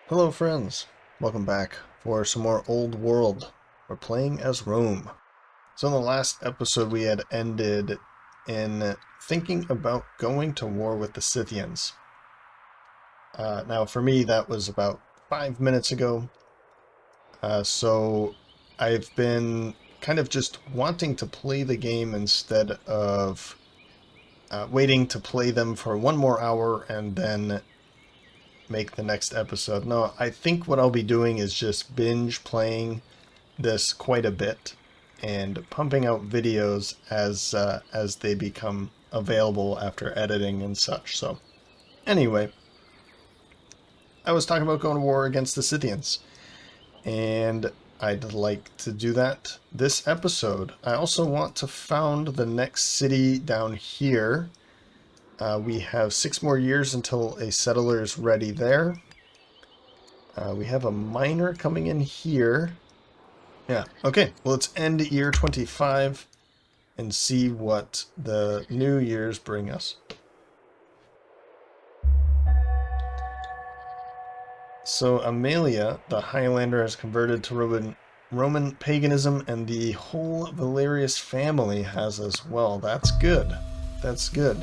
Hello friends, welcome back for some more Old World. We're playing as Rome. So in the last episode we had ended in thinking about going to war with the Scythians. Now for me that was about 5 minutes ago, so I've been kind of just wanting to play the game instead of waiting to play them for one more hour and then make the next episode. No, I think what I'll be doing is just binge playing this quite a bit and pumping out videos as they become available after editing and such. So anyway, I was talking about going to war against the Scythians, and I'd like to do that this episode. I also want to found the next city down here. We have 6 more years until a settler is ready there. We have a miner coming in here. Yeah, okay. Well, let's end year 25 and see what the new years bring us. So Amalia, the Highlander, has converted to Roman paganism, and the whole Valerius family has as well. That's good. That's good.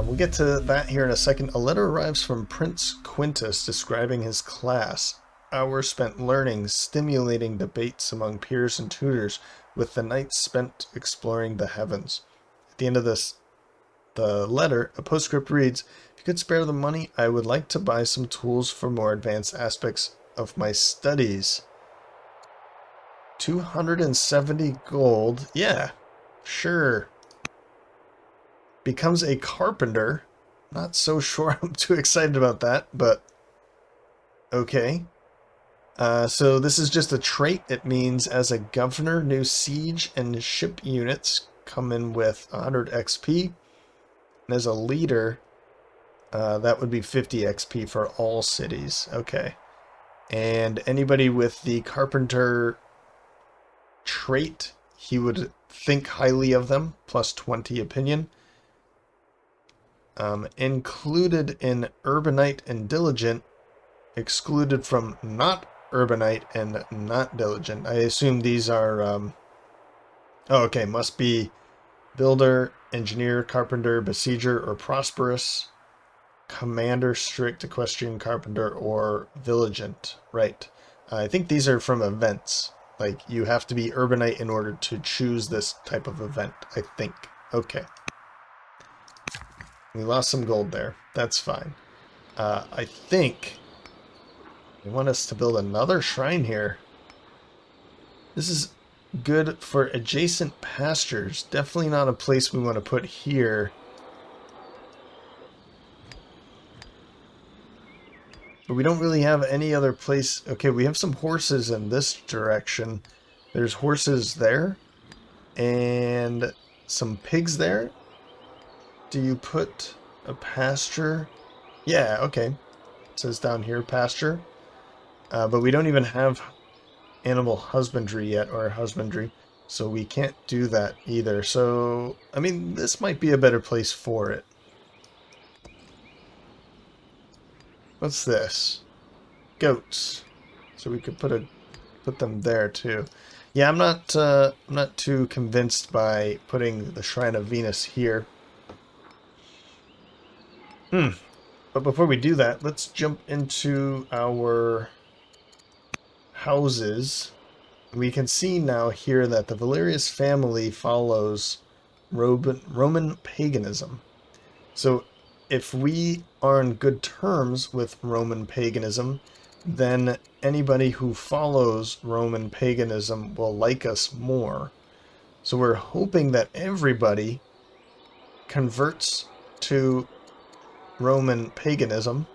We'll get to that here in a second. A letter arrives from Prince Quintus describing his class. Hours spent learning, stimulating debates among peers and tutors, with the nights spent exploring the heavens. At the end of the letter, a postscript reads, "If you could spare the money, I would like to buy some tools for more advanced aspects of my studies." 270 gold. Yeah, sure. Becomes a carpenter. Not so sure I'm too excited about that, but okay. So this is just a trait. It means as a governor, new siege and ship units come in with 100 XP. And as a leader, that would be 50 XP for all cities. Okay. And anybody with the carpenter trait, he would think highly of them, plus 20 opinion. Included in urbanite and diligent, excluded from not urbanite and not diligent. I assume these are, oh, okay, must be builder, engineer, carpenter, besieger, or prosperous, commander, strict, equestrian, carpenter, or vigilant. Right. I think these are from events. Like, you have to be urbanite in order to choose this type of event, I think. Okay. We lost some gold there. That's fine. I think they want us to build another shrine here. This is good for adjacent pastures. Definitely not a place we want to put here. But we don't really have any other place. Okay, we have some horses in this direction. There's horses there. And some pigs there. Do you put a pasture? Yeah, okay. It says down here pasture. But we don't even have animal husbandry yet, or husbandry. So we can't do that either. So, I mean, this might be a better place for it. What's this? Goats. So we could put them there too. Yeah, I'm not too convinced by putting the Shrine of Venus here. But before we do that, let's jump into our houses. We can see now here that the Valerius family follows Roman paganism. So if we are in good terms with Roman paganism, then anybody who follows Roman paganism will like us more. So we're hoping that everybody converts to Roman paganism,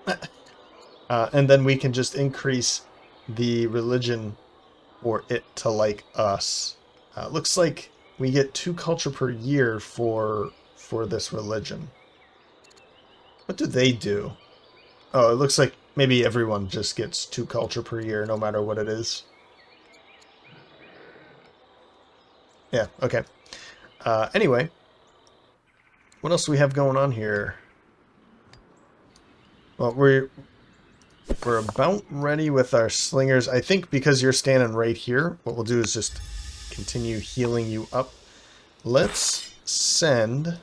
and then we can just increase the religion for it to like us. Looks like we get 2 culture per year for this religion. What do they do? Oh, it looks like maybe everyone just gets 2 culture per year, no matter what it is. Yeah, okay. Anyway, what else do we have going on here? Well, we're about ready with our slingers. I think because you're standing right here, what we'll do is just continue healing you up. Let's send...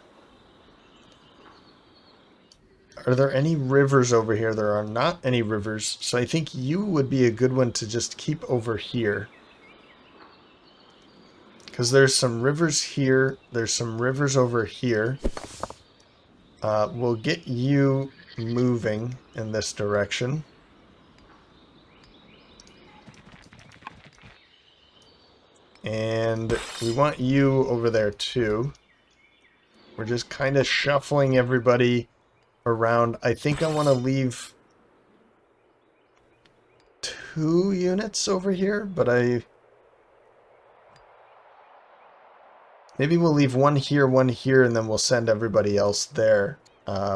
Are there any rivers over here? There are not any rivers, so I think you would be a good one to just keep over here. Because there's some rivers here, there's some rivers over here. We'll get you moving in this direction. And we want you over there too. We're just kind of shuffling everybody around. I think I want to leave 2 units over here, but maybe we'll leave one here, and then we'll send everybody else there.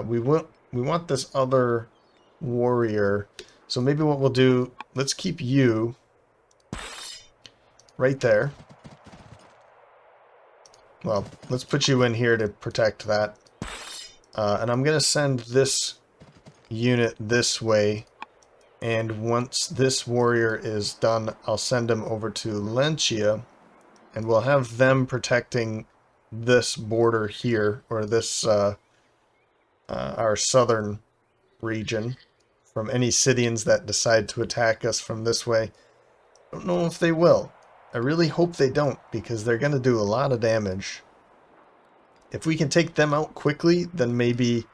We want this other warrior, so maybe what we'll do, let's keep you right there. Well, let's put you in here to protect that. And I'm going to send this unit this way. And once this warrior is done, I'll send him over to Lentia. And we'll have them protecting this border here, or this, our southern region, from any Scythians that decide to attack us from this way. Don't know if they will. I really hope they don't, because they're going to do a lot of damage. If we can take them out quickly, then maybe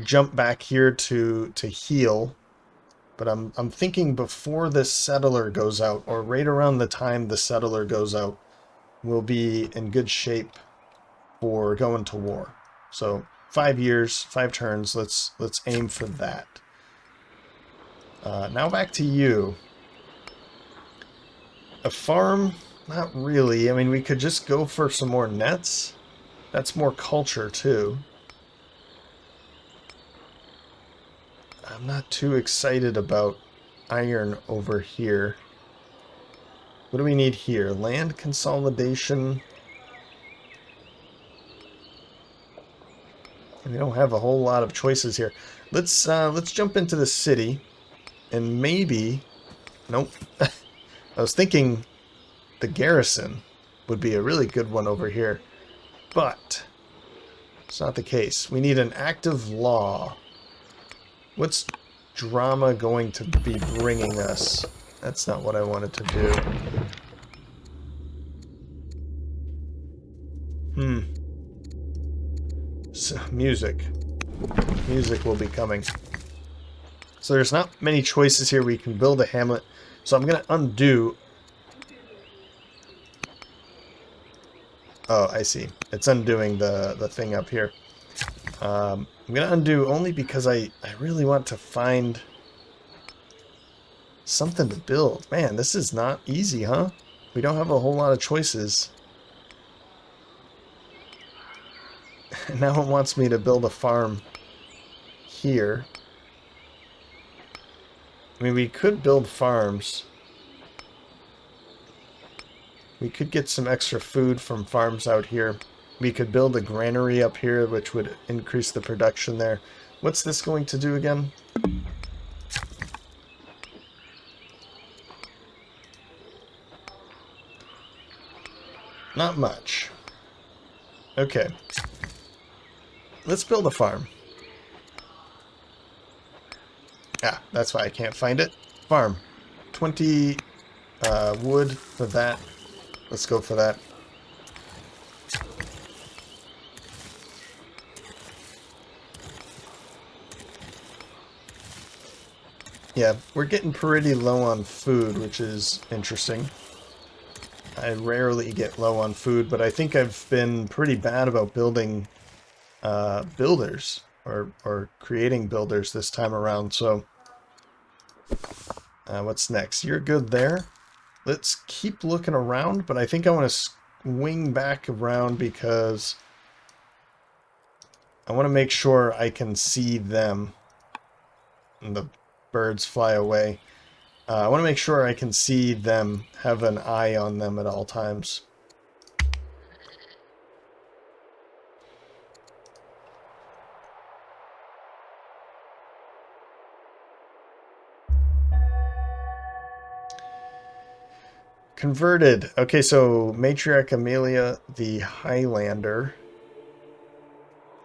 jump back here to heal. But I'm thinking before this settler goes out, or right around the time the settler goes out, we'll be in good shape for going to war. So 5 years, 5 turns. Let's aim for that. Now back to you. A farm? Not really. I mean, we could just go for some more nets. That's more culture, too. I'm not too excited about iron over here. What do we need here? Land consolidation. We don't have a whole lot of choices here. Let's jump into the city, and maybe... Nope. I was thinking the garrison would be a really good one over here, but it's not the case. We need an active law. What's drama going to be bringing us? That's not what I wanted to do. So, music. Music will be coming. So there's not many choices here. We can build a hamlet. So I'm going to undo. Oh, I see. It's undoing the thing up here. I'm going to undo only because I really want to find something to build. Man, this is not easy, huh? We don't have a whole lot of choices. Now it wants me to build a farm here. I mean, we could build farms. We could get some extra food from farms out here. We could build a granary up here, which would increase the production there. What's this going to do again? Not much. Okay. Let's build a farm. Ah, that's why I can't find it. Farm. 20 wood for that. Let's go for that. Yeah, we're getting pretty low on food, which is interesting. I rarely get low on food, but I think I've been pretty bad about building builders, or creating builders this time around, so... what's next? You're good there. Let's keep looking around, but I think I want to swing back around because I want to make sure I can see them. And the birds fly away. I want to make sure I can see them, have an eye on them at all times. Converted. Okay, so Matriarch Amelia the Highlander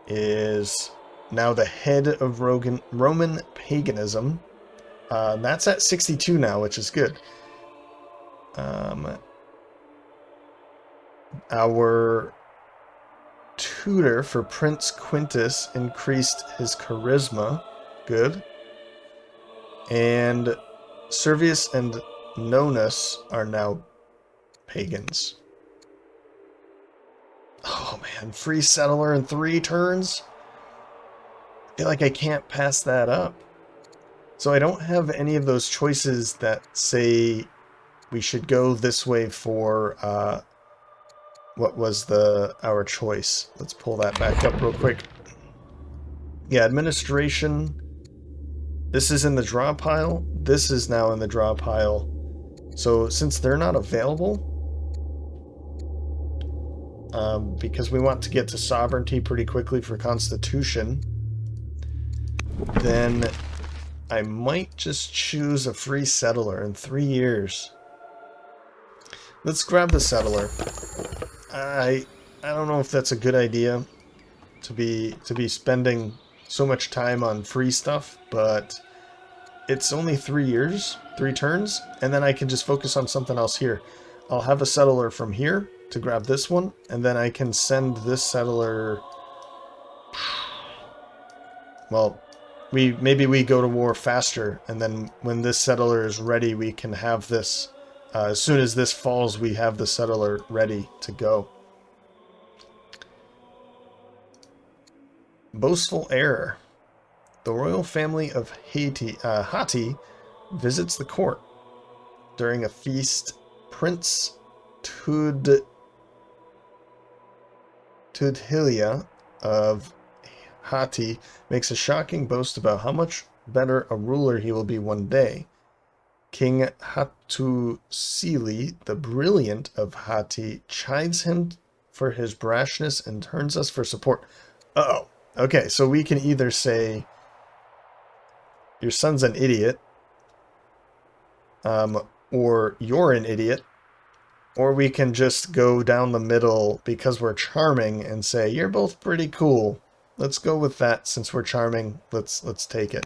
is now the head of Roman paganism. That's at 62 now, which is good. Our tutor for Prince Quintus increased his charisma. Good. And Servius and Nonus are now pagans. Oh man, free settler in 3 turns? I feel like I can't pass that up. So I don't have any of those choices that say we should go this way for what was our choice. Let's pull that back up real quick. Yeah, administration. This is in the draw pile. This is now in the draw pile. So since they're not available, because we want to get to sovereignty pretty quickly for Constitution, then I might just choose a free settler in 3 years. Let's grab the settler. I don't know if that's a good idea to be spending so much time on free stuff, but it's only 3 years, 3 turns, and then I can just focus on something else here. I'll have a settler from here to grab this one, and then I can send this settler... Well, maybe we go to war faster, and then when this settler is ready, we can have this... as soon as this falls, we have the settler ready to go. Boastful Heir. The royal family of Hatti visits the court. During a feast, Prince Tudhilia of Hatti makes a shocking boast about how much better a ruler he will be one day. King Hattusili, the brilliant of Hatti, chides him for his brashness and turns us for support. Uh-oh. Okay, so we can either say, your son's an idiot, or you're an idiot, or we can just go down the middle because we're charming and say, you're both pretty cool. Let's go with that since we're charming. Let's take it.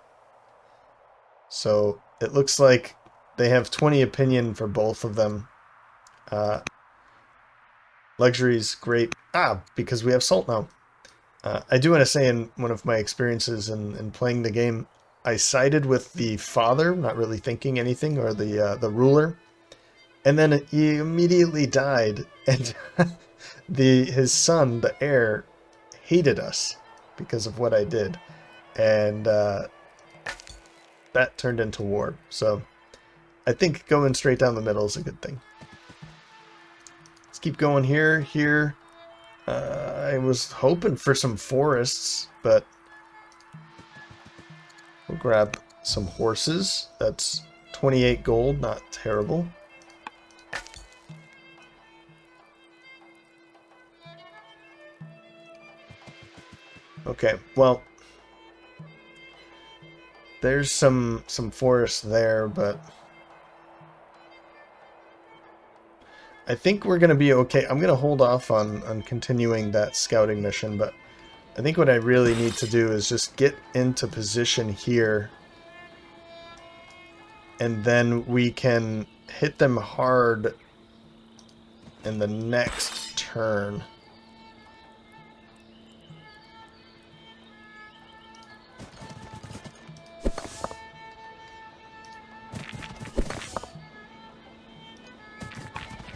So it looks like they have 20 opinion for both of them. Luxuries, great. Because we have salt now. I do want to say in one of my experiences in playing the game, I sided with the father, not really thinking anything, or the ruler, and then he immediately died, and his son, the heir, hated us because of what I did, and that turned into war. So I think going straight down the middle is a good thing. Let's keep going here. I was hoping for some forests, but we'll grab some horses. That's 28 gold, not terrible. Okay, well, there's some forest there, but I think we're going to be okay. I'm going to hold off on continuing that scouting mission, but I think what I really need to do is just get into position here, and then we can hit them hard in the next turn.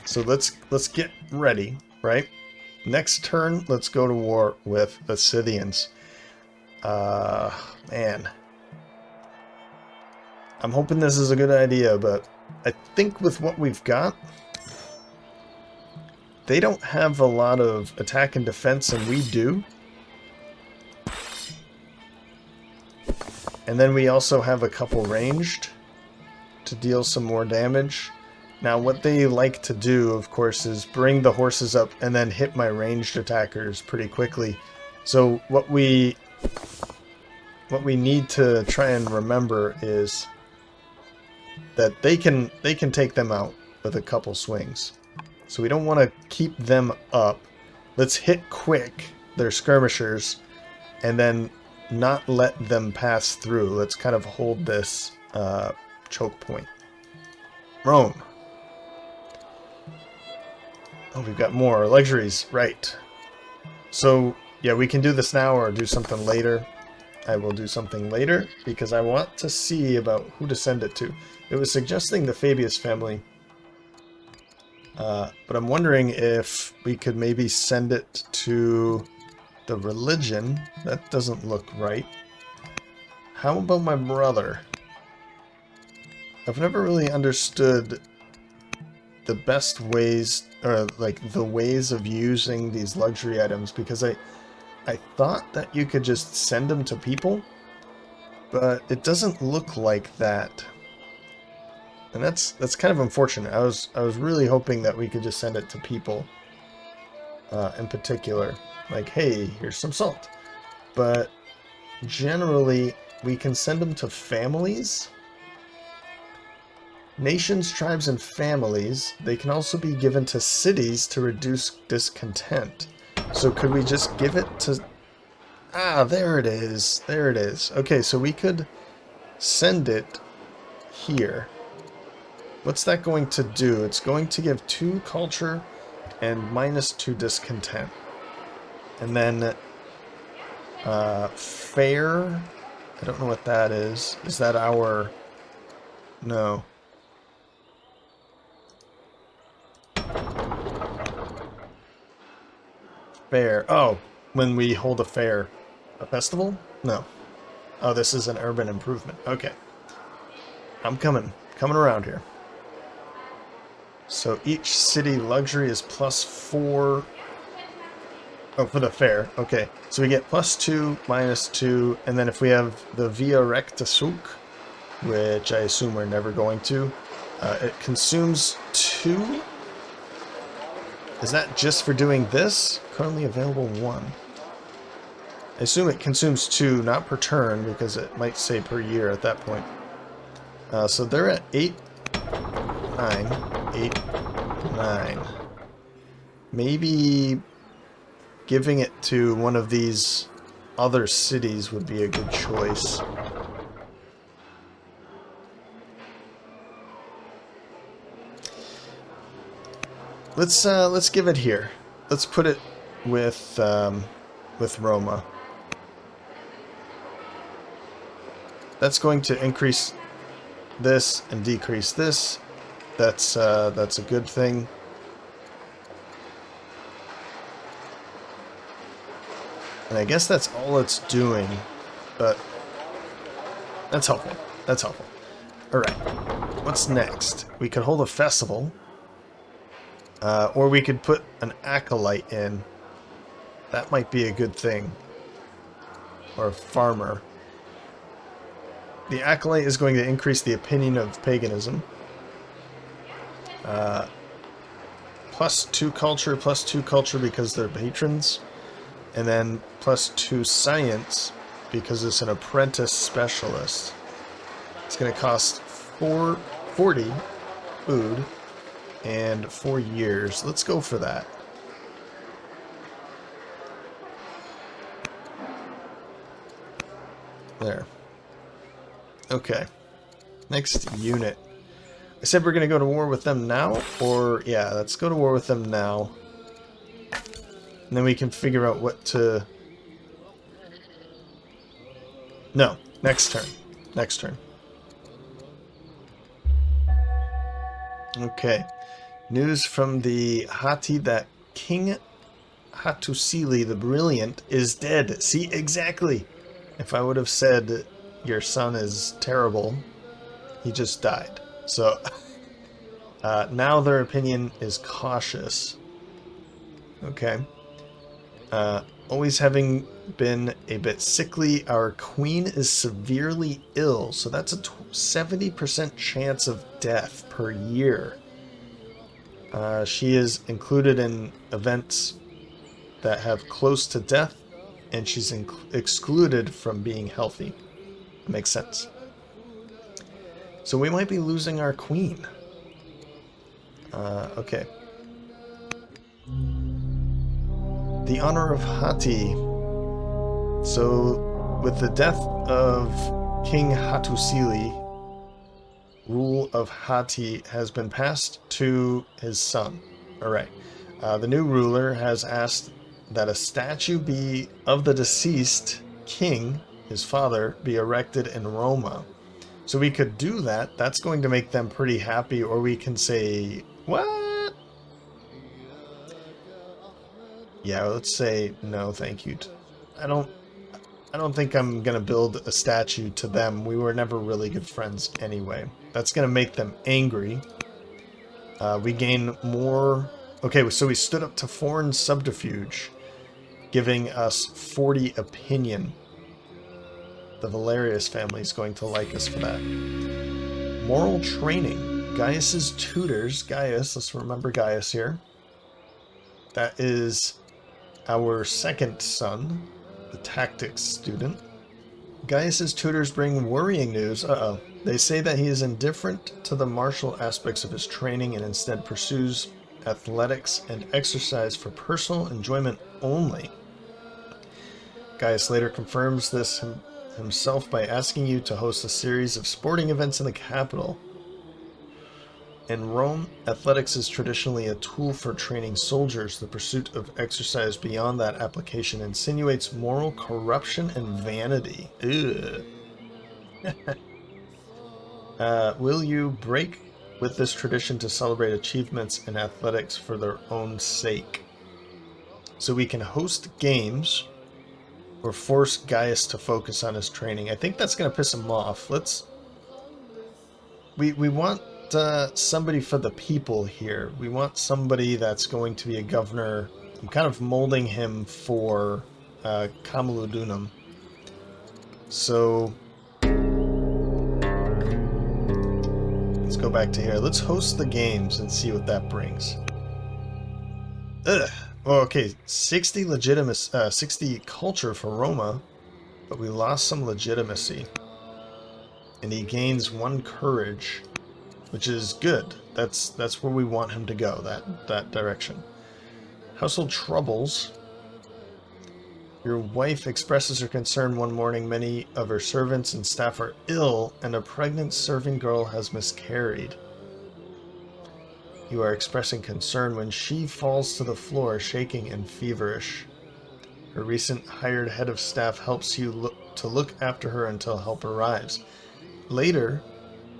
So let's get ready, right? Next turn, let's go to war with the Scythians. Man. I'm hoping this is a good idea, but I think with what we've got, they don't have a lot of attack and defense, and we do. And then we also have a couple ranged to deal some more damage. Now, what they like to do, of course, is bring the horses up and then hit my ranged attackers pretty quickly. So what we need to try and remember is that they can take them out. with a couple swings. So we don't want to keep them up. Let's hit quick their skirmishers and then not let them pass through. Let's kind of hold this choke point. Rome. Oh, we've got more luxuries. Right. So, yeah, we can do this now or do something later. I will do something later because I want to see about who to send it to. It was suggesting the Fabius family. But I'm wondering if we could maybe send it to the religion. That doesn't look right. How about my brother? I've never really understood the best ways, or like the ways of using these luxury items, because I thought that you could just send them to people, but it doesn't look like that. And that's kind of unfortunate. I was really hoping that we could just send it to people, in particular. Like, hey, here's some salt. But generally, we can send them to families. Nations, tribes, and families. They can also be given to cities to reduce discontent. So could we just give it to... Ah, there it is. There it is. Okay, so we could send it here. What's that going to do? It's going to give 2 culture and -2 discontent. And then fair. I don't know what that is. Is that our... No. Fair. Oh, when we hold a fair. A festival? No. Oh, this is an urban improvement. Okay. I'm coming around here. So each city luxury is +4. Oh, for the fair. Okay. So we get +2, -2, and then if we have the Via Recta Souk, which I assume we're never going to, it consumes 2. Is that just for doing this? Currently available 1. I assume it consumes 2, not per turn, because it might say per year at that point. So they're at 8, 9, 8, 9. Maybe giving it to one of these other cities would be a good choice. Let's give it here. Let's put it with Roma. That's going to increase this and decrease this. That's a good thing. And I guess that's all it's doing, but that's helpful. That's helpful. All right. What's next? We could hold a festival. Or we could put an acolyte in. That might be a good thing. Or a farmer. The acolyte is going to increase the opinion of paganism. +2 culture, +2 culture because they're patrons. And then +2 science because it's an apprentice specialist. It's going to cost 40 food. And 4 years. Let's go for that. There. Okay. Next unit. I said we're going to go to war with them now, or... Yeah, let's go to war with them now. And then we can figure out what to... No, next turn. Next turn. Okay. News from the Hatti that King Hattusili the Brilliant is dead. See, exactly. If I would have said your son is terrible, he just died. So now their opinion is cautious. Okay. Always having been a bit sickly, our queen is severely ill. So that's a 70% chance of death per year. She is included in events that have close to death, and she's excluded from being healthy. Makes sense. So we might be losing our queen. Okay. The honor of Hati. So, with the death of King Hattusili, rule of Hati has been passed to his son. Alright. The new ruler has asked that a statue be of the deceased king, his father, be erected in Roma. So we could do that. That's going to make them pretty happy, or we can say, what? Yeah, let's say no, thank you. I don't I don't think I'm gonna build a statue to them. We were never really good friends anyway. That's gonna make them angry. We gain more... Okay, so we stood up to foreign subterfuge, giving us 40 opinion. The Valerius family is going to like us for that. Moral training. Gaius's tutors. Gaius, let's remember Gaius here. That is our second son, the tactics student. Gaius's tutors bring worrying news. Uh-oh. They say that he is indifferent to the martial aspects of his training and instead pursues athletics and exercise for personal enjoyment only. Gaius later confirms this himself by asking you to host a series of sporting events in the capital. In Rome, athletics is traditionally a tool for training soldiers. The pursuit of exercise beyond that application insinuates moral corruption and vanity. Ugh. Will you break with this tradition to celebrate achievements in athletics for their own sake? So we can host games or force Gaius to focus on his training. I think that's going to piss him off. We want somebody for the people here. We want somebody that's going to be a governor. I'm kind of molding him for Camaludunum. So let's go back to here. Let's host the games and see what that brings. Ugh. Oh, okay, 60 culture for Roma, but we lost some legitimacy. And he gains 1 courage, which is good. That's where we want him to go, that direction. Household troubles. Your wife expresses her concern one morning. Many of her servants and staff are ill, and a pregnant serving girl has miscarried. You are expressing concern when she falls to the floor, shaking and feverish. Her recent hired head of staff helps you to look after her until help arrives. Later,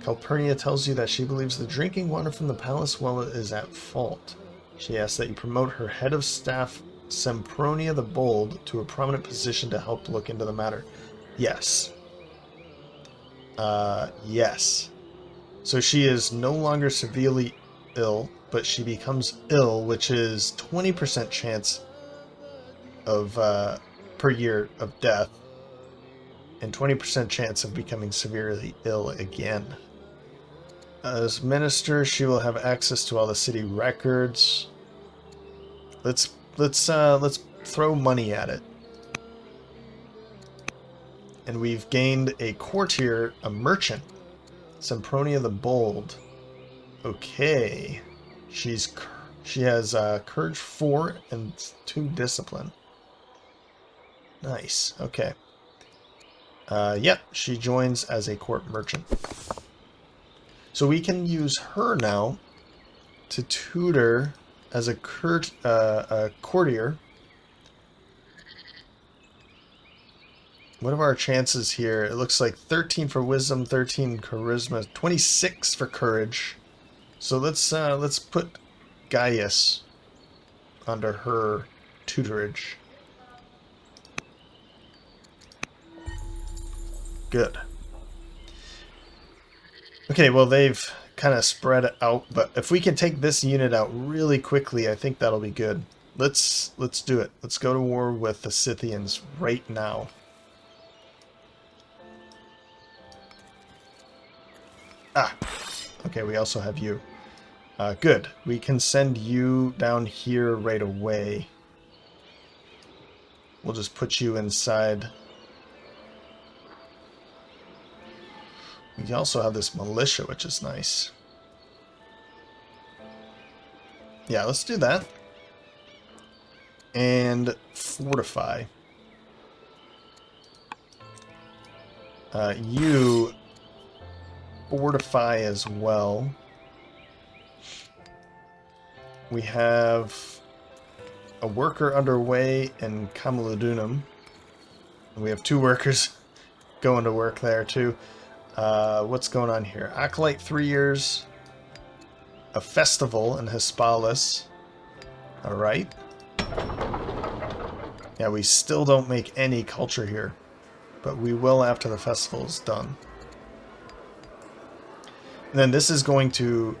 Calpurnia tells you that she believes the drinking water from the palace well is at fault. She asks that you promote her head of staff, Sempronia the Bold, to a prominent position to help look into the matter. Yes. Yes. So she is no longer severely ill, but she becomes ill, which is 20% chance of per year of death, and 20% chance of becoming severely ill again. As minister, she will have access to all the city records. Let's throw money at it. And we've gained a courtier, a merchant, Sempronia the Bold. Okay, she has courage 4 and 2 discipline. Nice. Okay. Yep, she joins as a court merchant. So we can use her now to tutor as a courtier. What are our chances here? It looks like 13 for wisdom, 13 charisma, 26 for courage. So let's put Gaius under her tutorage. Good. Okay, well, they've kind of spread out, but if we can take this unit out really quickly, I think that'll be good. Let's do it. Let's go to war with the Scythians right now. Ah, okay, we also have you. Good. We can send you down here right away. We'll just put you inside. We also have this militia, which is nice. Yeah, let's do that. And fortify. You fortify as well. We have a worker underway in Camalodunum. We have 2 workers going to work there too. What's going on here? Acolyte 3 years. A festival in Hispalis. Alright. Yeah, we still don't make any culture here. But we will after the festival is done. And then this is going to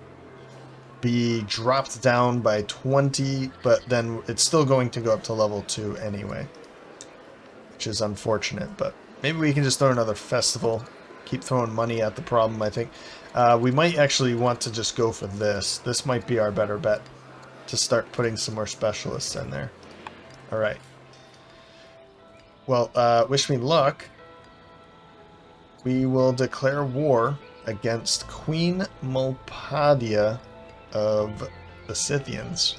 be dropped down by 20, but then it's still going to go up to level 2 anyway. Which is unfortunate, but maybe we can just throw another festival. Keep throwing money at the problem, I think. We might actually want to just go for this. This might be our better bet. To start putting some more specialists in there. Alright. Well, wish me luck. We will declare war against Queen Mulpadia of the Scythians.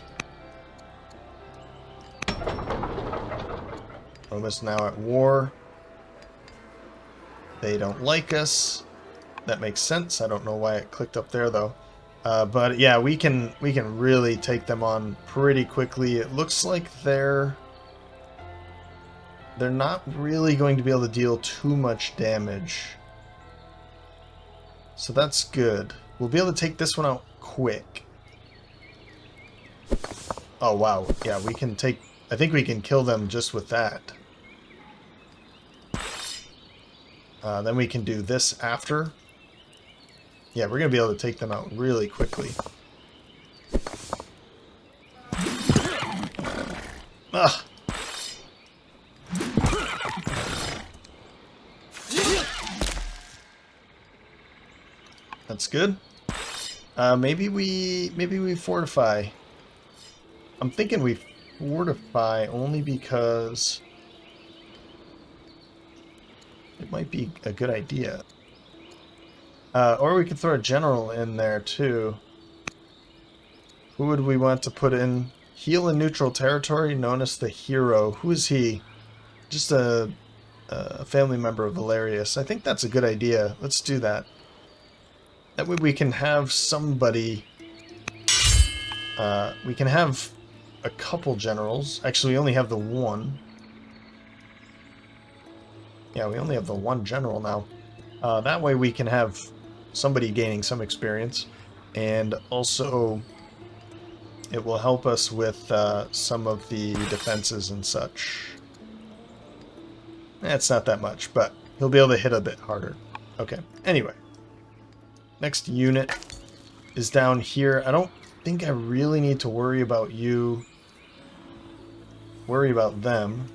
Almost now at war. They don't like us. That makes sense. I don't know why it clicked up there though. But yeah, we can really take them on pretty quickly. It looks like they're not really going to be able to deal too much damage. So that's good. We'll be able to take this one out quick. Oh wow, yeah, we can take... I think we can kill them just with that. Then we can do this after. Yeah, we're going to be able to take them out really quickly. Ugh! That's good. Maybe we fortify. I'm thinking we fortify only because it might be a good idea. Or we could throw a general in there too. Who would we want to put in? Heal in neutral territory, known as the hero. Who is he? Just a family member of Valerius. I think that's a good idea. Let's do that. That way we can have somebody... we can have a couple generals. Actually, we only have the one. Yeah, we only have the one general now. That way we can have somebody gaining some experience. And also, it will help us with some of the defenses and such. It's not that much, but he'll be able to hit a bit harder. Okay, anyway. Next unit is down here. I don't think I really need to worry about you. Worry about them.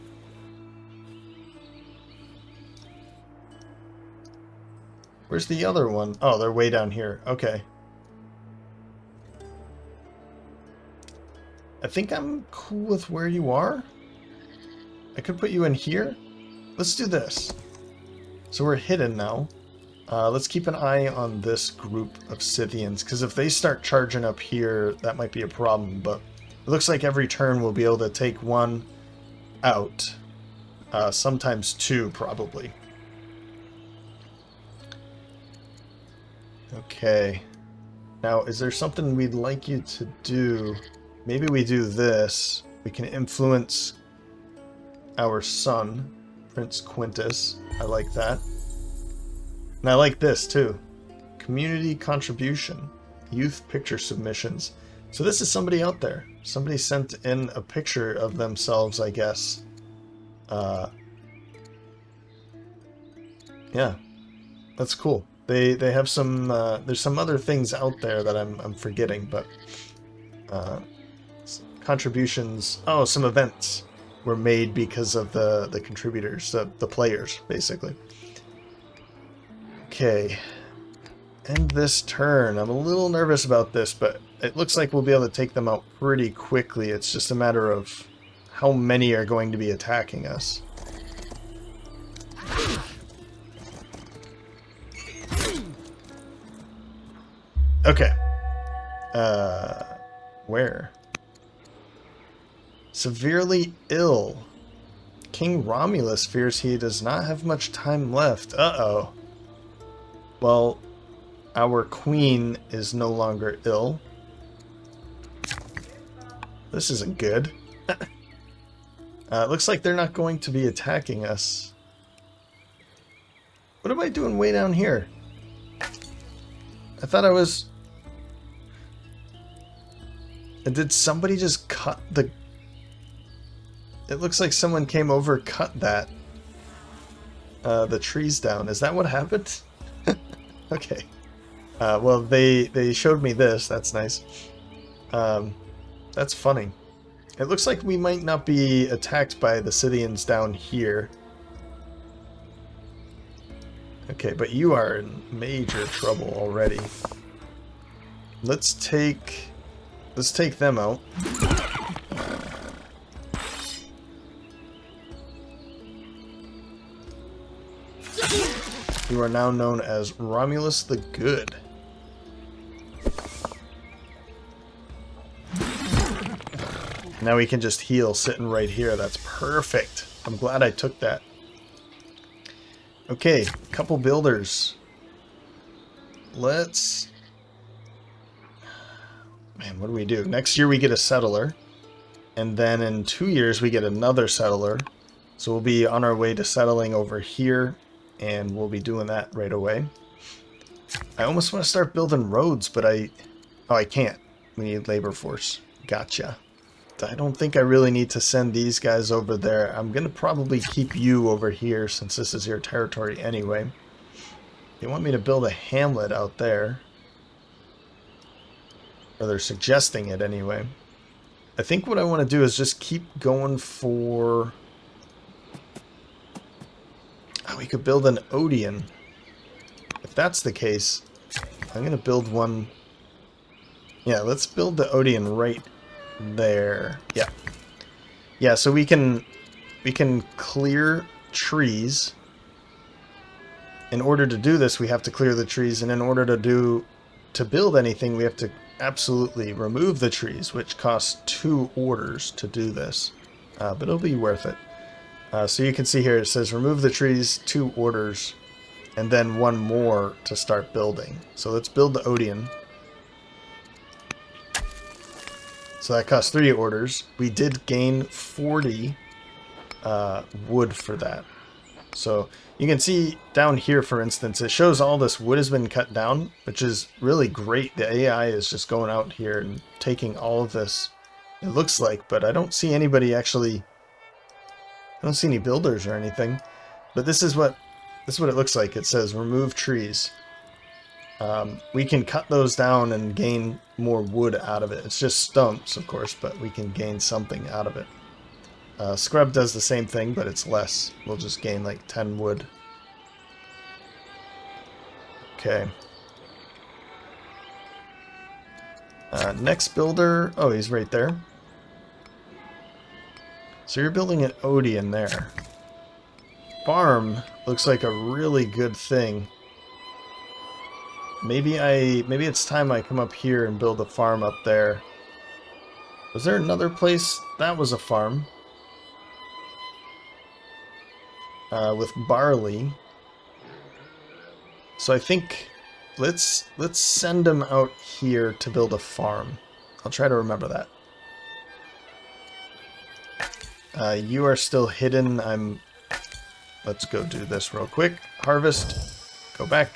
Where's the other one? Oh, they're way down here. Okay. I think I'm cool with where you are. I could put you in here. Let's do this. So we're hidden now. Let's keep an eye on this group of Scythians, because if they start charging up here, that might be a problem, but it looks like every turn we'll be able to take one out. Sometimes 2, probably. Okay. Now, is there something we'd like you to do? Maybe we do this. We can influence our son, Prince Quintus. I like that. And I like this, too. Community contribution. Youth picture submissions. So this is somebody out there. Somebody sent in a picture of themselves, I guess. Yeah. That's cool. They have some... there's some other things out there that I'm forgetting, but... contributions... Oh, some events were made because of the contributors, the players, basically. Okay, end this turn. I'm a little nervous about this, but it looks like we'll be able to take them out pretty quickly. It's just a matter of how many are going to be attacking us. Okay. Where? Severely ill. King Romulus fears he does not have much time left. Uh-oh. Well, our queen is no longer ill. This isn't good. It looks like they're not going to be attacking us. What am I doing way down here? I thought I was... Did somebody just cut the... It looks like someone came over, cut that. The trees down. Is that what happened? Okay. Well, they showed me this. That's nice. That's funny. It looks like we might not be attacked by the Scythians down here. Okay, but you are in major trouble already. Let's take them out. You are now known as Romulus the Good. Now we can just heal sitting right here. That's perfect. I'm glad I took that. Okay, couple builders. Let's... Man, what do we do? Next year we get a settler. And then in 2 years we get another settler. So we'll be on our way to settling over here. And we'll be doing that right away. I almost want to start building roads, but Oh, I can't. We need labor force. Gotcha. I don't think I really need to send these guys over there. I'm going to probably keep you over here since this is your territory anyway. They want me to build a hamlet out there. Or they're suggesting it anyway. I think what I want to do is just keep going for... Oh, we could build an Odeon. If that's the case, I'm going to build one... Yeah, let's build the Odeon right there. Yeah. Yeah, so we can clear trees. In order to do this, we have to clear the trees, and in order to build anything, we have to absolutely remove the trees, which costs 2 orders to do this. But it'll be worth it. So you can see here it says remove the trees, 2 orders, and then 1 more to start building. So let's build the Odeon. So that costs 3 orders. We did gain 40 wood for that. So you can see down here, for instance, it shows all this wood has been cut down, which is really great. The AI is just going out here and taking all of this, it looks like, but I don't see anybody actually... I don't see any builders or anything. But this is what it looks like. It says remove trees. We can cut those down and gain more wood out of it. It's just stumps, of course, but we can gain something out of it. Scrub does the same thing, but it's less. We'll just gain like 10 wood. Okay. Next builder. Oh, he's right there. So you're building an Odeon there. Farm looks like a really good thing. Maybe it's time I come up here and build a farm up there. Was there another place? That was a farm. With barley. So I think let's send them out here to build a farm. I'll try to remember that. You are still hidden. Let's go do this real quick. Harvest. Go back.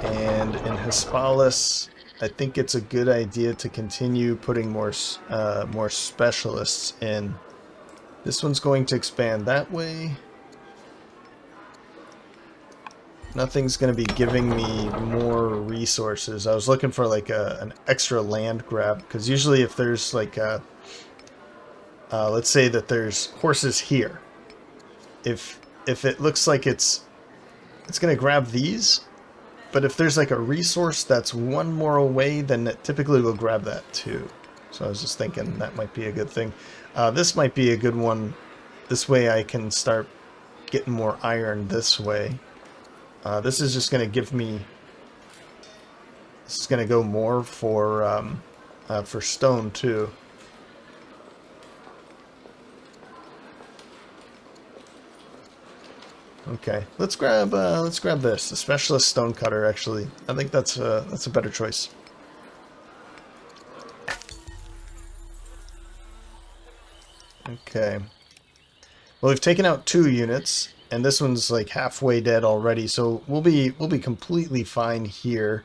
And in Hispalis, I think it's a good idea to continue putting more specialists in. This one's going to expand that way. Nothing's going to be giving me more resources. I was looking for like an extra land grab, because usually if there's like let's say that there's horses here. If it looks like it's going to grab these, but if there's like a resource that's 1 more away, then it typically will grab that too. So I was just thinking that might be a good thing. This might be a good one. This way I can start getting more iron this way. This is just going to give me This is going to go more for stone too. Okay, let's grab this, the specialist stonecutter. Actually, I think that's a better choice. Okay. Well, we've taken out 2 units, and this one's like halfway dead already, so we'll be completely fine here.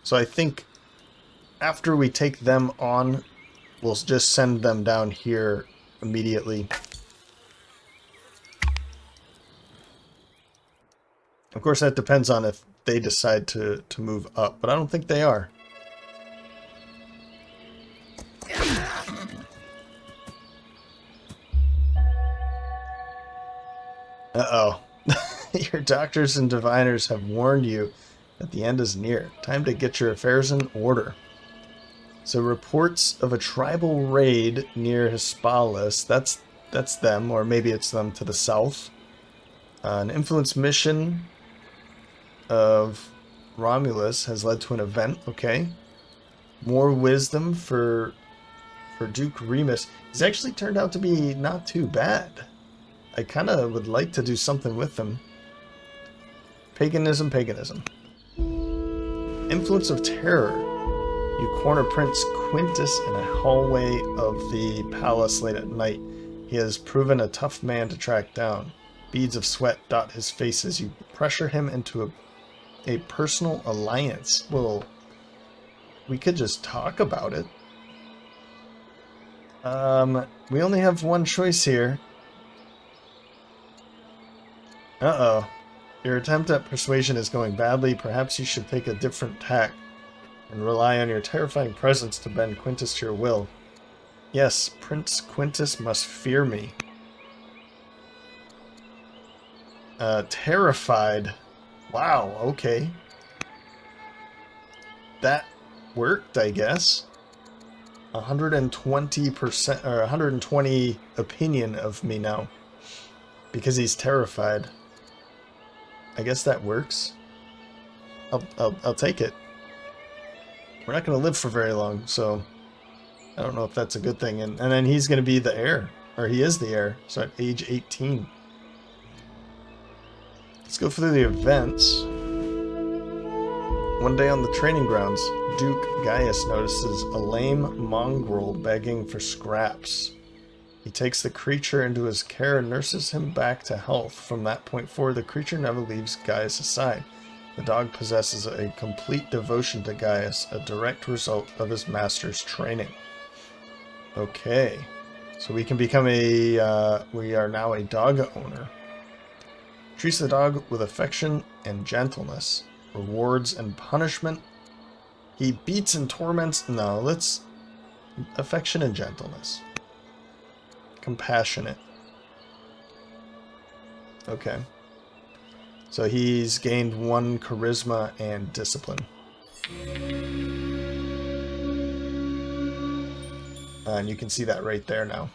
So I think after we take them on, we'll just send them down here immediately. Of course, that depends on if they decide to move up, but I don't think they are. Uh-oh. Your doctors and diviners have warned you that the end is near. Time to get your affairs in order. So reports of a tribal raid near Hispalis, that's them, or maybe it's them to the south. An influence mission of Romulus has led to an event, okay. More wisdom for Duke Remus. He's actually turned out to be not too bad. I kind of would like to do something with them. Paganism. Influence of terror. You corner Prince Quintus in a hallway of the palace late at night. He has proven a tough man to track down. Beads of sweat dot his face as you pressure him into a personal alliance. Well, we could just talk about it. We only have one choice here. Uh-oh. Your attempt at persuasion is going badly. Perhaps you should take a different tack and rely on your terrifying presence to bend Quintus to your will. Yes, Prince Quintus must fear me. Terrified. Wow, okay. That worked, I guess. 120% or 120 opinion of me now. Because he's terrified. I guess that works. I'll take it. We're not going to live for very long, so I don't know if that's a good thing. And then he's going to be the heir, or he is the heir. So at age 18. Let's go through the events. One day on the training grounds, Duke Gaius notices a lame mongrel begging for scraps. He takes the creature into his care and nurses him back to health. From that point forward, the creature never leaves Gaius' side. The dog possesses a complete devotion to Gaius, a direct result of his master's training. Okay, so we can become we are now a dog owner. Treats the dog with affection and gentleness. Rewards and punishment. He beats and torments. No, let's affection and gentleness. Compassionate. Okay. So he's gained 1 charisma and discipline. And you can see that right there now.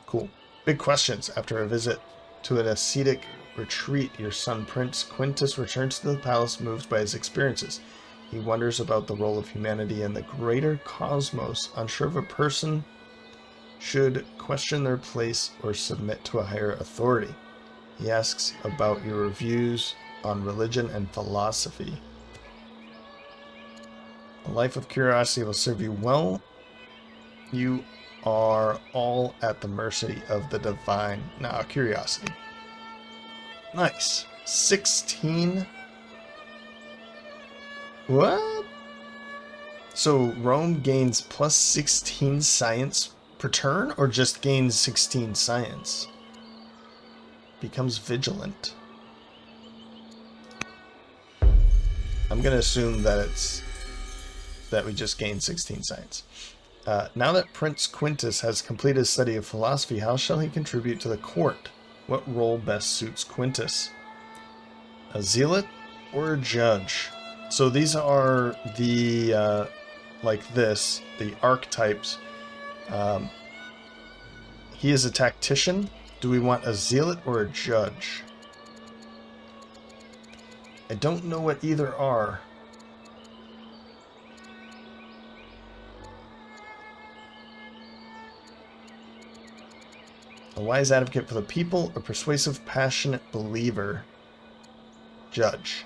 Cool. Big questions. After a visit to an ascetic retreat, your son Prince Quintus returns to the palace moved by his experiences. He wonders about the role of humanity in the greater cosmos, unsure if a person should question their place or submit to a higher authority. He asks about your views on religion and philosophy. A life of curiosity will serve you well. You are all at the mercy of the divine. Now, curiosity. Nice. 16. What? So Rome gains plus 16 science per turn, or just gains 16 science? Becomes vigilant. I'm going to assume that we just gain 16 science. Now that Prince Quintus has completed his study of philosophy, how shall he contribute to the court? What role best suits Quintus? A zealot or a judge? So these are the, like this, the archetypes. He is a tactician. Do we want a zealot or a judge? I don't know what either are. A wise advocate for the people, a persuasive, passionate believer. Judge.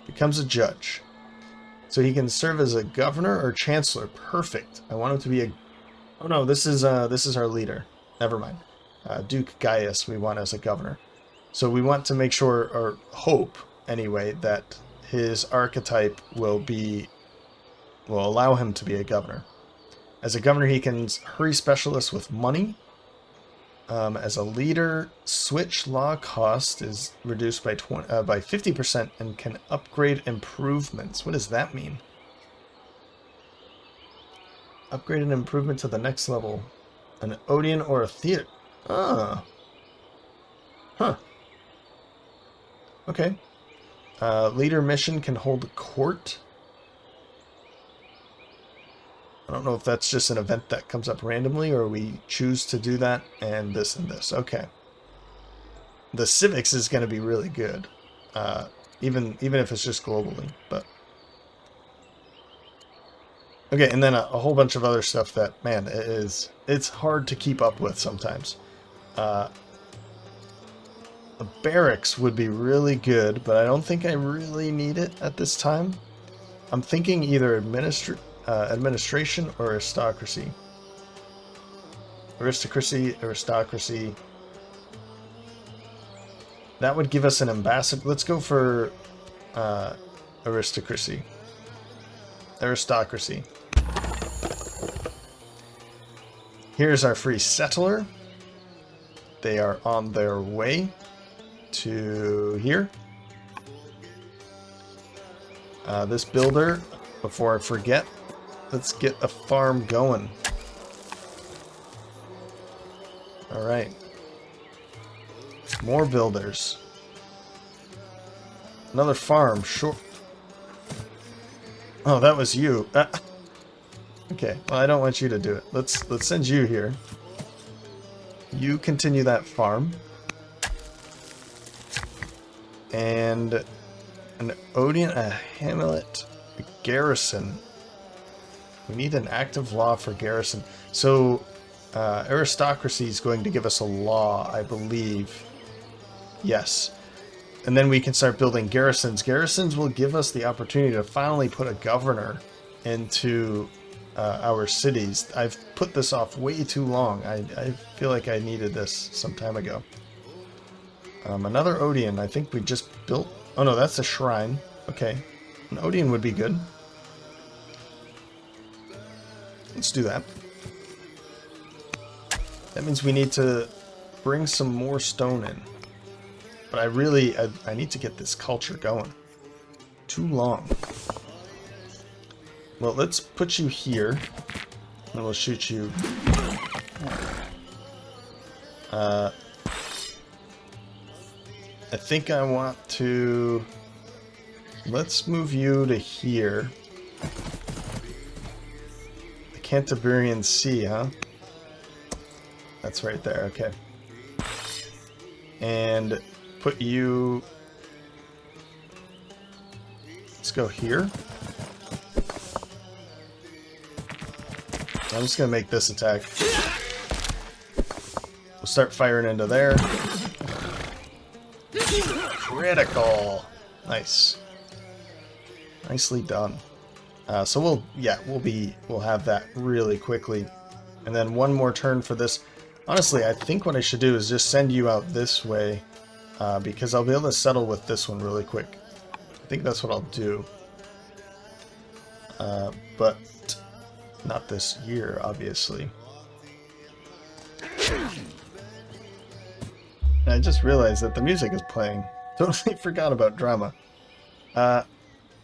Becomes a judge. So he can serve as a governor or chancellor. Perfect. I want him to be a... Oh no, this is our leader. Never mind. Duke Gaius we want as a governor. So we want to make sure, or hope anyway, that his archetype will allow him to be a governor. As a governor, he can hurry specialists with money. As a leader, switch law cost is reduced by 50% and can upgrade improvements. What does that mean? Upgrade an improvement to the next level. An Odeon or a theater. Ah. Huh. Okay. Leader mission can hold a court. I don't know if that's just an event that comes up randomly or we choose to do that and this and this. Okay. The civics is going to be really good. Even if it's just globally, but okay, and then a whole bunch of other stuff that, man, it's hard to keep up with sometimes. A barracks would be really good, but I don't think I really need it at this time. I'm thinking either administration or aristocracy. Aristocracy. That would give us an ambassador. Let's go for aristocracy. Here's our free settler. They are on their way to here. This builder, before I forget, let's get a farm going. Alright. More builders. Another farm, sure. Oh, that was you. Okay, well, I don't want you to do it. Let's send you here. You continue that farm. And an Odeon, a hamlet, a garrison. We need an active law for garrison. So, aristocracy is going to give us a law, I believe. Yes. And then we can start building garrisons. Garrisons will give us the opportunity to finally put a governor into our cities. I've put this off way too long. I feel like I needed this some time ago. Another Odeon. I think we just built... Oh no, that's a shrine. Okay. An Odeon would be good. Let's do that. That means we need to bring some more stone in. But I need to get this culture going. Too long. Well, let's put you here. And we'll shoot you. I think I want to... Let's move you to here. The Cantabrian Sea, huh? That's right there, okay. And put you... Let's go here. I'm just going to make this attack. We'll start firing into there. Critical! Nice. Nicely done. So we'll have that really quickly. And then one more turn for this. Honestly, I think what I should do is just send you out this way, because I'll be able to settle with this one really quick. I think that's what I'll do. But not this year, obviously. And I just realized that the music is playing. Totally forgot about drama.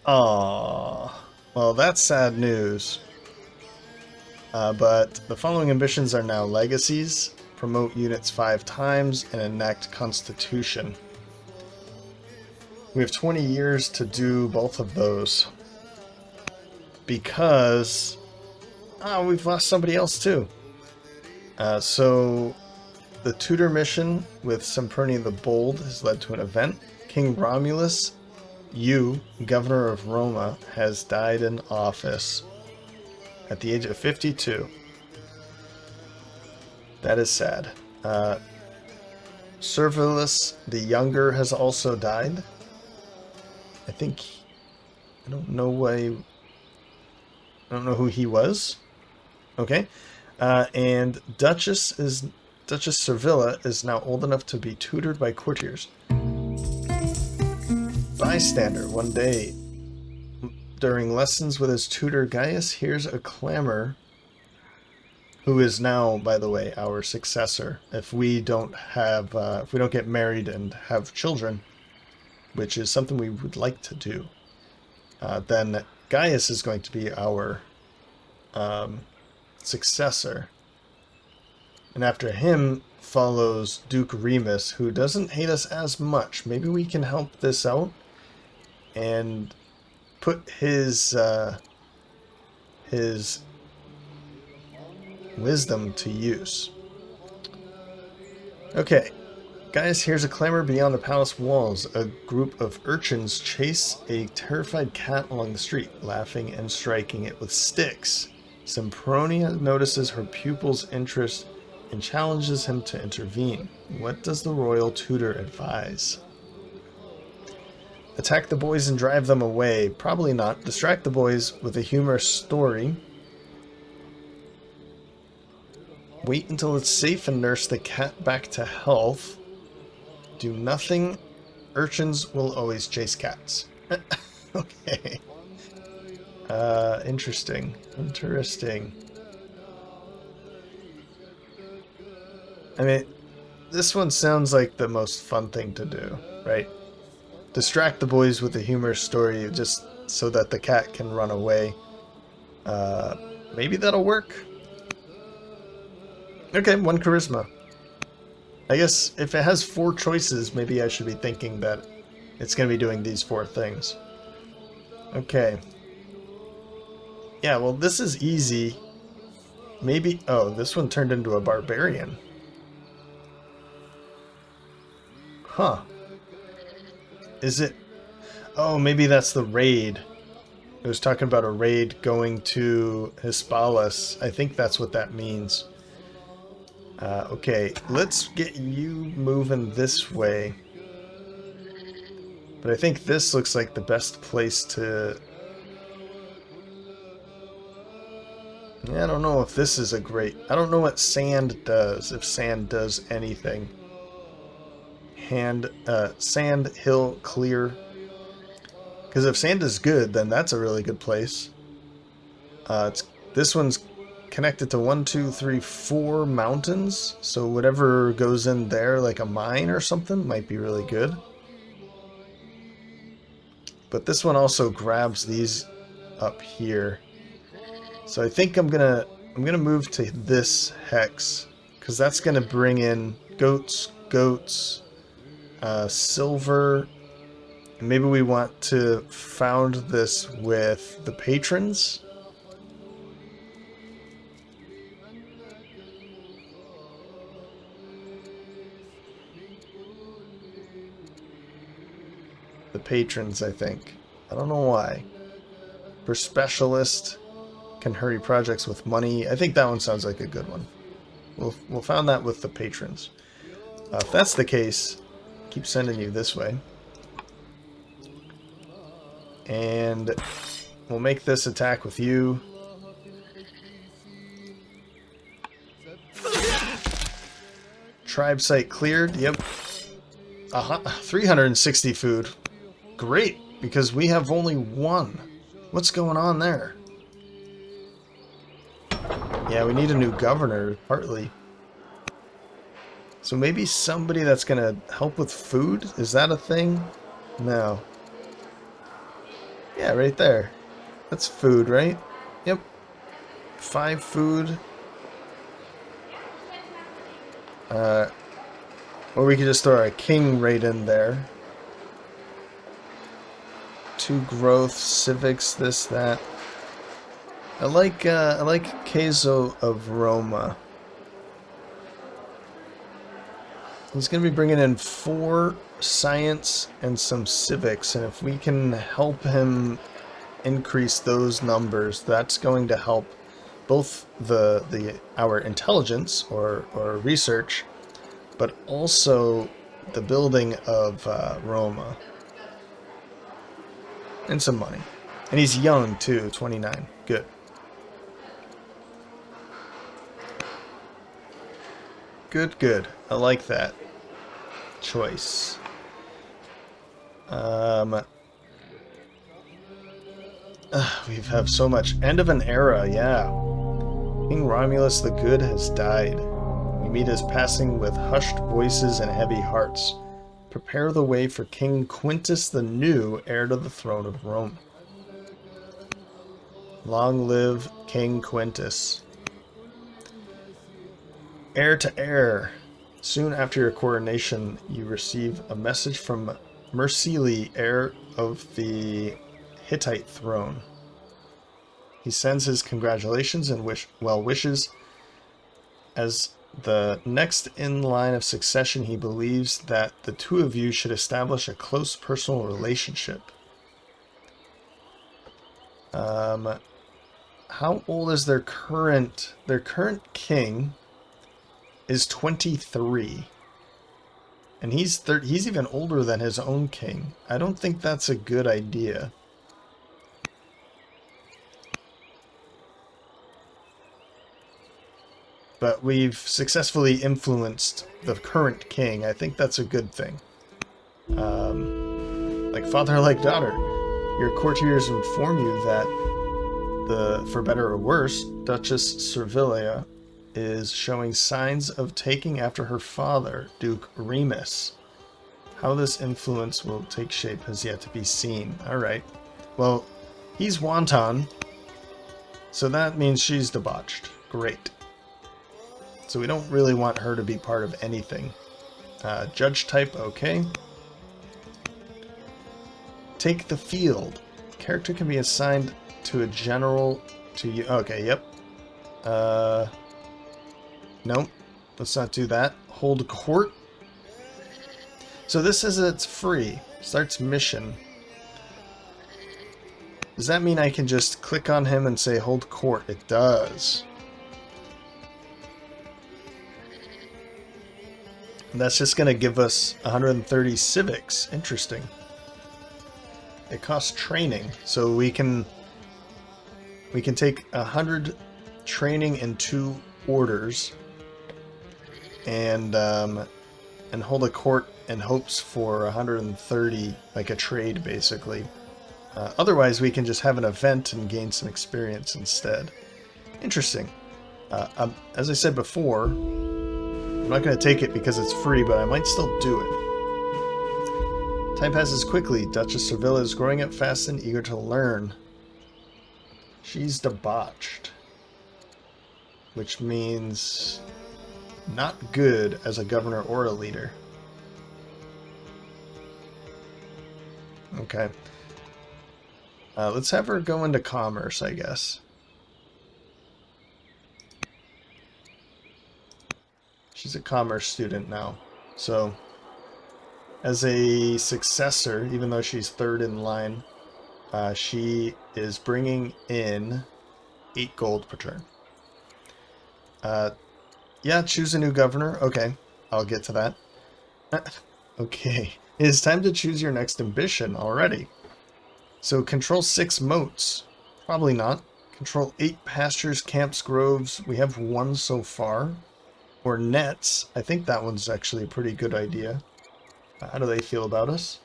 Well, that's sad news. But the following ambitions are now legacies. Promote units 5 times and enact Constitution. We have 20 years to do both of those. Because... we've lost somebody else too. So... The Tudor mission with Semperni the Bold has led to an event. King Romulus, Governor of Roma, has died in office at the age of 52. That is sad. Serverless, the younger, has also died. I think... I don't know why... I don't know who he was. Okay. And Duchess Servilla is now old enough to be tutored by courtiers. Bystander. One day, during lessons with his tutor, Gaius hears a clamor, who is now, by the way, our successor. If we don't have, if we don't get married and have children, which is something we would like to do, then Gaius is going to be our successor. And after him follows Duke Remus, who doesn't hate us as much. Maybe we can help this out and put his wisdom to use. Okay. Gaius hears a clamor beyond the palace walls. A group of urchins chase a terrified cat along the street, laughing and striking it with sticks. Sempronia notices her pupil's interest and challenges him to intervene. What does the royal tutor advise? Attack the boys and drive them away. Probably not. Distract the boys with a humorous story. Wait until it's safe and nurse the cat back to health. Do nothing. Urchins will always chase cats. Okay. Interesting. Interesting. I mean, this one sounds like the most fun thing to do, right? Distract the boys with a humorous story just so that the cat can run away. Maybe that'll work. Okay, 1 charisma. I guess if it has 4 choices, maybe I should be thinking that it's going to be doing these 4 things. Okay. Yeah, well, this is easy. Maybe... Oh, this one turned into a barbarian. Huh. Is it... Oh, maybe that's the raid. It was talking about a raid going to Hispalis. I think that's what that means. Okay, let's get you moving this way. But I think this looks like the best place to... Yeah, I don't know if this is a great... I don't know what sand does, if sand does anything. Sand, hill, clear. Because if sand is good, then that's a really good place. This one's connected to 1, 2, 3, 4 mountains. So whatever goes in there, like a mine or something, might be really good. But this one also grabs these up here. So I think I'm gonna move to this hex, because that's gonna bring in goats, silver. Maybe we want to found this with the patrons. The patrons, I think. I don't know why. For specialist, can hurry projects with money. I think that one sounds like a good one. We'll found that with the patrons. If that's the case, keep sending you this way. And we'll make this attack with you. Tribe site cleared. Yep. 360 food. Great, because we have only 1. What's going on there? Yeah, we need a new governor, partly. So maybe somebody that's gonna help with food? Is that a thing? No. Yeah, right there. That's food, right? Yep. 5 food. Or we could just throw a king right in there. 2 growth, civics, this, that. I like Queso of Roma. He's going to be bringing in 4 science and some civics, and if we can help him increase those numbers, that's going to help both our intelligence or research, but also the building of Roma. And some money. And he's young too, 29. Good. Good, good. I like that choice. We have so much. End of an era, yeah. King Romulus the Good has died. We meet his passing with hushed voices and heavy hearts. Prepare the way for King Quintus the New, heir to the throne of Rome. Long live King Quintus. Heir to heir. Soon after your coronation, you receive a message from Mercili, heir of the Hittite throne. He sends his congratulations and well wishes. As the next in line of succession, he believes that the two of you should establish a close personal relationship. How old is their current king? Is 23. And he's even older than his own king. I don't think that's a good idea. But we've successfully influenced the current king. I think that's a good thing. Like father, like daughter. Your courtiers inform you that for better or worse, Duchess Servilia is showing signs of taking after her father, Duke Remus. How this influence will take shape has yet to be seen. Alright. Well, he's wanton, so that means she's debauched. Great. So we don't really want her to be part of anything. Judge type, okay. Take the field. Character can be assigned to a general to you. Okay, yep. Nope. Let's not do that. Hold court. So this says it's free. Starts mission. Does that mean I can just click on him and say hold court? It does. And that's just going to give us 130 civics. Interesting. It costs training, so we can take 100 training in 2 orders, and hold a court in hopes for 130, like a trade, basically. Otherwise, we can just have an event and gain some experience instead. Interesting. As I said before, I'm not going to take it because it's free, but I might still do it. Time passes quickly. Duchess Servilia is growing up fast and eager to learn. She's debauched, which means not good as a governor or a leader. Okay. Let's have her go into commerce, I guess. She's a commerce student now. So, as a successor, even though she's 3rd in line, she is bringing in 8 gold per turn. Yeah, choose a new governor. Okay, I'll get to that. Okay, it is time to choose your next ambition already. So control 6 moats. Probably not. Control 8 pastures, camps, groves. We have 1 so far. Or nets. I think that one's actually a pretty good idea. How do they feel about us?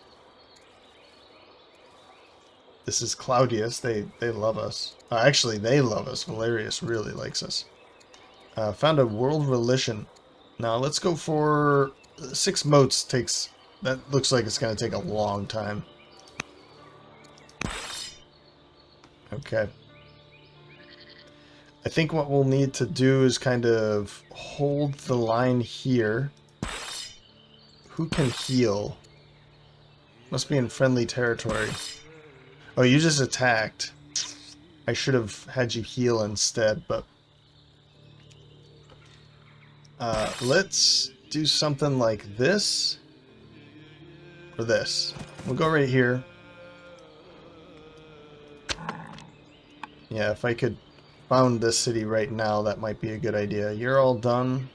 This is Claudius. They love us. Actually, they love us. Valerius really likes us. Found a world religion. Now let's go for 6 moats. That looks like it's going to take a long time. Okay. I think what we'll need to do is kind of hold the line here. Who can heal? Must be in friendly territory. Oh, you just attacked. I should have had you heal instead, but... let's do something like this. Or this. We'll go right here. Yeah, if I could found this city right now, that might be a good idea. You're all done.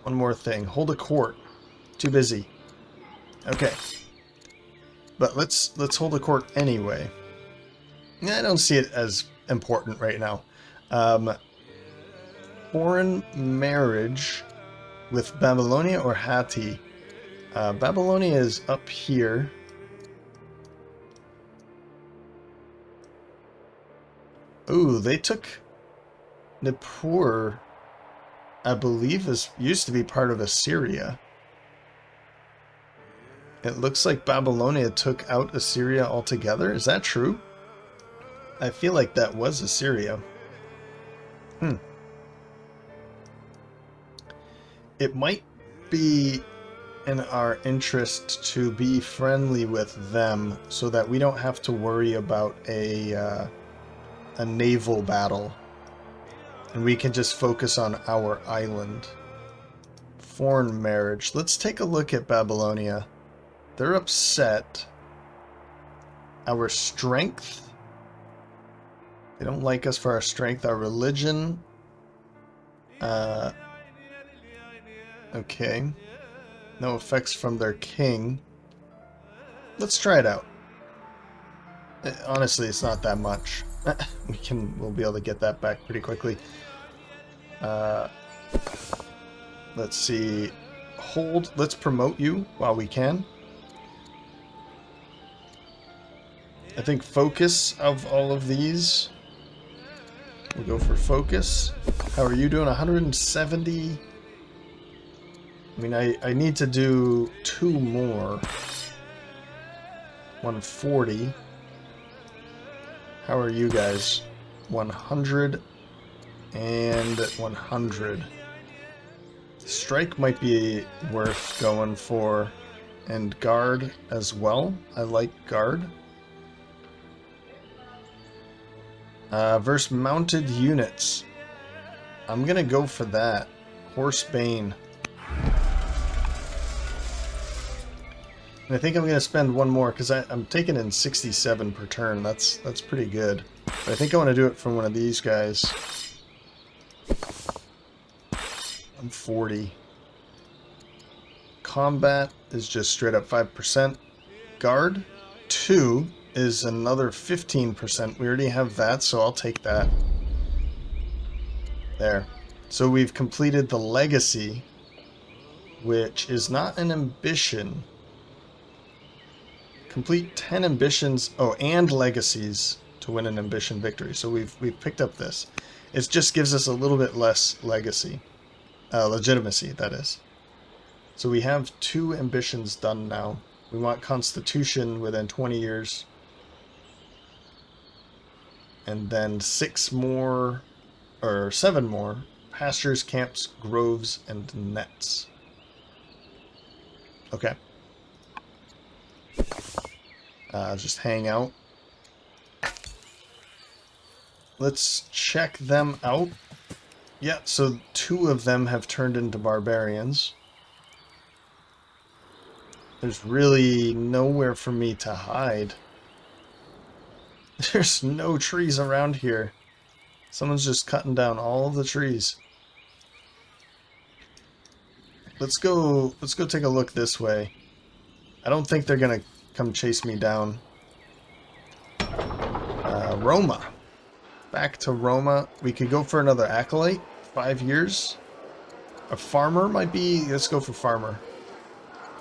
One more thing. Hold a court. Too busy. Okay. But let's hold a court anyway. I don't see it as important right now. Foreign marriage with Babylonia or Hatti? Babylonia is up here. Ooh, they took Nippur, I believe, used to be part of Assyria. It looks like Babylonia took out Assyria altogether. Is that true? I feel like that was Assyria. It might be in our interest to be friendly with them so that we don't have to worry about a naval battle. And we can just focus on our island. Foreign marriage. Let's take a look at Babylonia. They're upset. Our strength. They don't like us for our strength. Our religion. Okay. No effects from their king. Let's try it out. Honestly, it's not that much. We'll be able to get that back pretty quickly. Let's see. Hold. Let's promote you while we can. I think focus of all of these. We'll go for focus. How are you doing? 170. I mean, I need to do 2 more. 140. How are you guys? 100 and 100. Strike might be worth going for. And guard as well. I like guard. Versus mounted units. I'm gonna go for that. Horse Bane. And I think I'm gonna spend 1 more because I'm taking in 67 per turn. That's pretty good. But I think I want to do it from one of these guys. I'm 40. Combat is just straight up 5%. Guard 2 is another 15%. We already have that, so I'll take that. There. So we've completed the legacy, which is not an ambition. Complete 10 ambitions, and legacies to win an ambition victory. So we've picked up this. It just gives us a little bit less legacy. Legitimacy, that is. So we have 2 ambitions done now. We want Constitution within 20 years. And then 6 more, or 7 more, pastures, camps, groves, and nets. Okay. Just hang out. Let's check them out. Yeah, so 2 of them have turned into barbarians. There's really nowhere for me to hide. There's no trees around here. Someone's just cutting down all the trees. Let's go take a look this way. I don't think they're gonna come chase me down. Roma. Back to Roma. We could go for another acolyte. 5 years. A farmer might be... Let's go for farmer.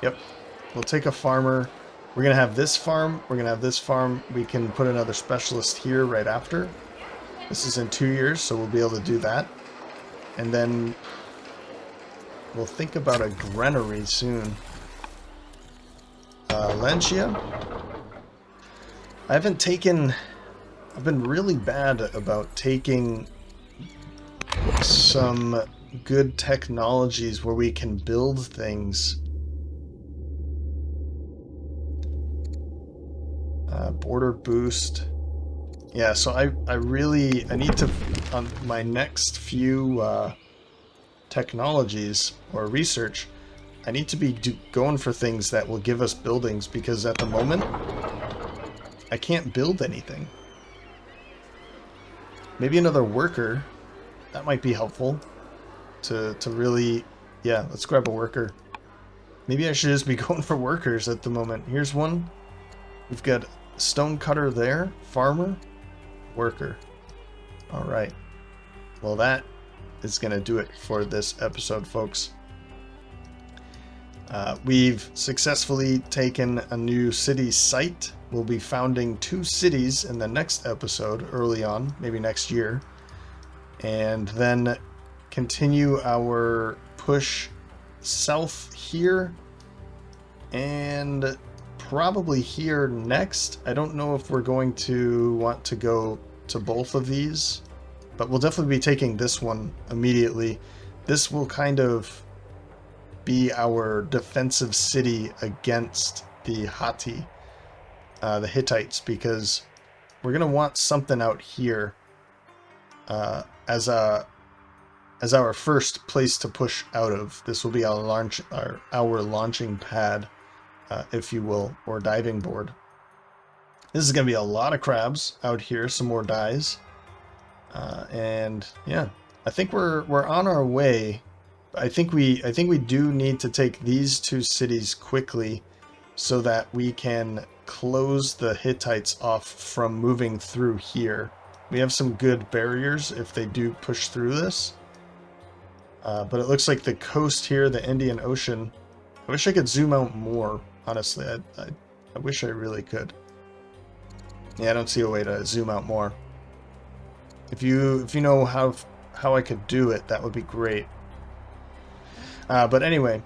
Yep. We'll take a farmer. We're going to have this farm. We're going to have this farm. We can put another specialist here right after. This is in 2 years, so we'll be able to do that. And then we'll think about a granary soon. Lancia. I've been really bad about taking some good technologies where we can build things. Border boost. Yeah, so I need to, on my next few technologies or research, I need to be going for things that will give us buildings, because at the moment I can't build anything. Maybe another worker. That might be helpful to really... Yeah, let's grab a worker. Maybe I should just be going for workers at the moment. Here's one. We've got stone cutter there. Farmer. Worker. Alright. Well, that is going to do it for this episode, folks. We've successfully taken a new city site. We'll be founding 2 cities in the next episode, early on, maybe next year. And then continue our push south here. And probably here next. I don't know if we're going to want to go to both of these. But we'll definitely be taking this one immediately. This will kind of be our defensive city against the Hatti, the Hittites, because we're going to want something out here as our first place to push out of. This will be our launching pad, if you will, or diving board. This is going to be a lot of crabs out here, some more dyes. And yeah, I think we're on our way. I think we do need to take these 2 cities quickly so that we can close the Hittites off from moving through here. We have some good barriers if they do push through this. But it looks like the coast here, the Indian Ocean. I wish I could zoom out more, honestly. I wish I really could. Yeah, I don't see a way to zoom out more. If you know how I could do it, that would be great. But anyway,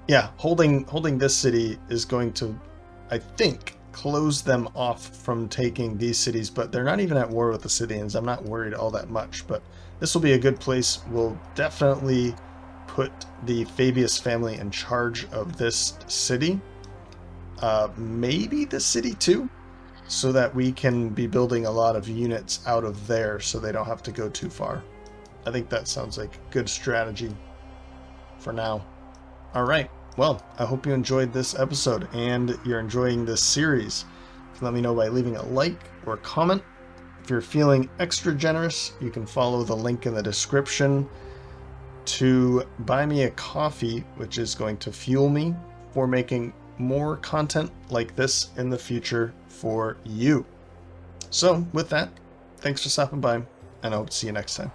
yeah, holding this city is going to, I think, close them off from taking these cities, but they're not even at war with the Scythians. I'm not worried all that much, but this will be a good place. We'll definitely put the Fabius family in charge of this city. Maybe the city too, so that we can be building a lot of units out of there so they don't have to go too far. I think that sounds like a good strategy for now. All right. Well, I hope you enjoyed this episode and you're enjoying this series. You can let me know by leaving a like or a comment. If you're feeling extra generous, you can follow the link in the description to buy me a coffee, which is going to fuel me for making more content like this in the future for you. So with that, thanks for stopping by, and I hope to see you next time.